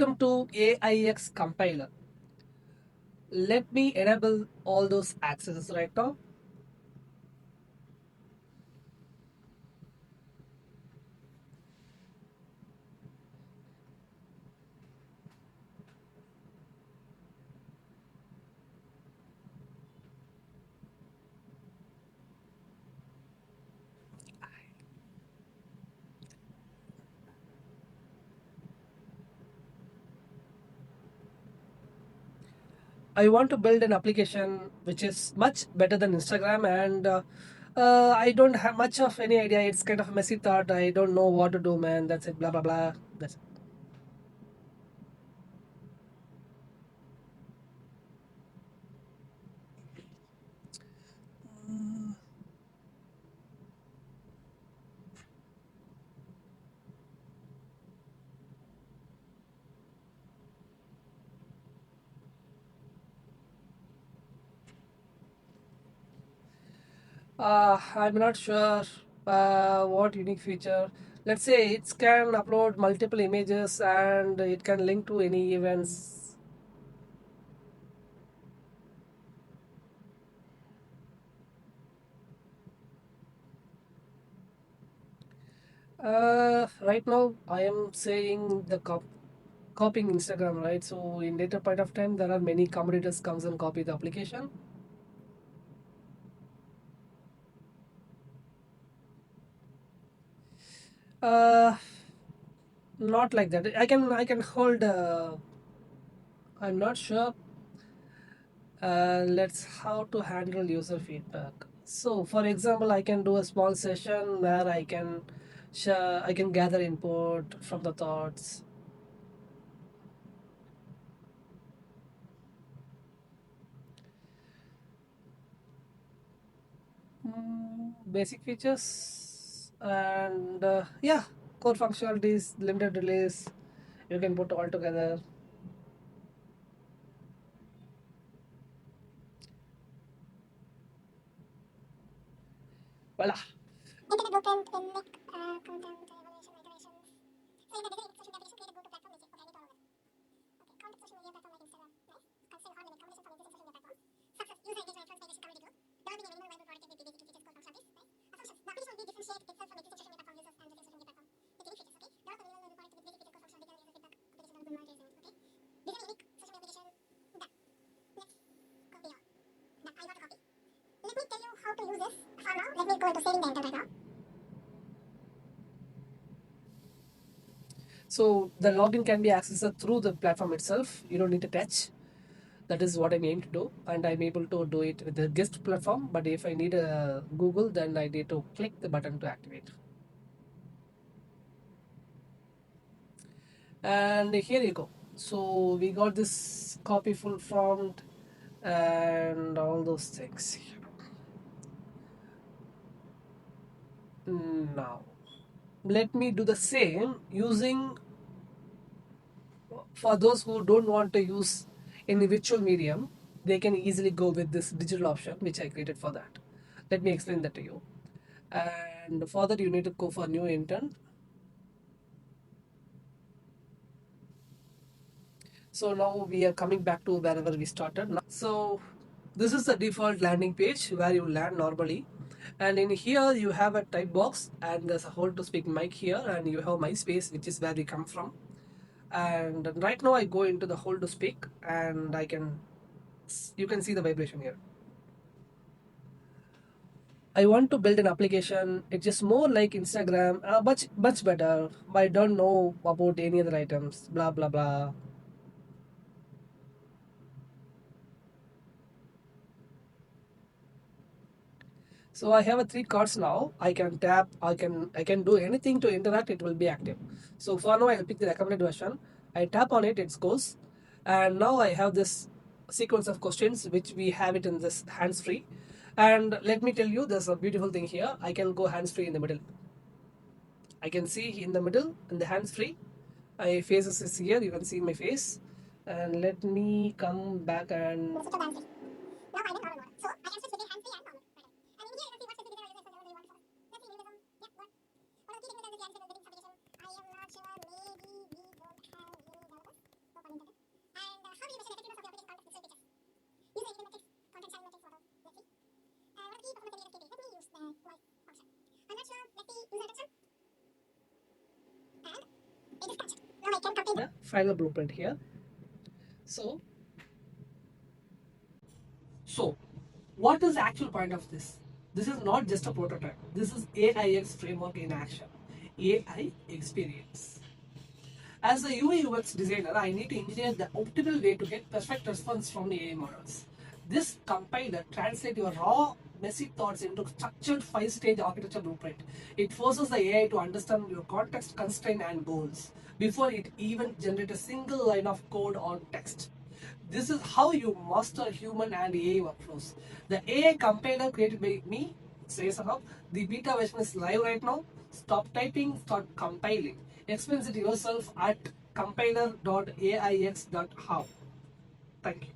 Welcome to AIX Compiler. Let me enable all those accesses right now. I want to build an application which is much better than Instagram, and I don't have much of any idea. It's kind of a messy thought. I don't know what to do, man. That's it. Blah blah blah. That's it. I'm not sure what unique feature. Let's say it can upload multiple images and it can link to any events. Right now, I am saying the copying Instagram, right? So in later point of time, there are many competitors comes and copy the application. Uh, Not like that. I can hold. I'm not sure. Let's how to handle user feedback. So for example, I can do a small session where I can share. I can gather input from the thoughts. Basic features and yeah, core functionalities, limited release. You can put all together. Voila. Internet blueprint in Make content evaluation iterations. So in the beginning, social media application create a go-to platform. Basic. Okay, I need all of it. Okay, contact social media platform like Instagram. Nice. Constant harmony combination from existing social media platforms. Success. User engagement and transformation community growth. Developing a minimal viable product with basic features, core functionalities. Nice. Assumptions. The application will be differentiate itself from existing social media platform users and existing social media platform. With unique features. Okay. Develop a minimal viable product with basic features, core functionalities, and user feedback. Application development monetization. Okay. Design a unique social media application. Done. Next. Copy all. Done. I got a copy. Let me tell you how to use this. For now, let me go into saving the intent right now. So the login can be accessed through the platform itself. You don't need to touch. That is what I'm aiming to do, and I'm able to do it with the guest platform. But if I need a Google, then I need to click the button to activate. And here you go. So we got this copy full prompt and all those things. Now let me do the same using for those who don't want to use any virtual medium. They can easily go with this digital option which I created for that. Let me explain that to you. And for that you need to go for new intent. So now we are coming back to wherever we started. So this is the default landing page where you land normally, and in here you have a type box and there's a hold to speak mic here, and you have my space, which is where we come from. And right now I go into the hold to speak, and you can see the vibration here. I want to build an application. It's just more like Instagram, much better. I don't know about any other items. Blah blah blah. So I have a three cards now. I can tap. I can do anything to interact. It will be active. So for now, I'll pick the recommended version. I tap on it. It goes, and now I have this sequence of questions which we have it in this hands free. And let me tell you, there's a beautiful thing here. I can go hands free in the middle. I can see in the middle in the hands free. My face is here. You can see my face. And let me come back and. Now I'm in normal mode. So I can switch between hands free and normal. And in here you can see what specific users and what they want to follow. Let's see minimalism. Yeah, what? One of the key technical terms is the bidding submission. I am not sure. Maybe we don't have any developers. final blueprint here. So, so what is the actual point of this? This is not just a prototype. This is AIX framework in action. AI experience. As a UI UX designer, I need to engineer the optimal way to get perfect response from the AI models. This compiler translates your raw, messy thoughts into structured 5-stage architecture blueprint. It forces the AI to understand your context, constraint, and goals before it even generates a single line of code or text. This is how you master human and AI workflows. The AI compiler created by me says how the beta version is live right now. Stop typing, start compiling. Experience it yourself at compiler.aix.how. Thank you.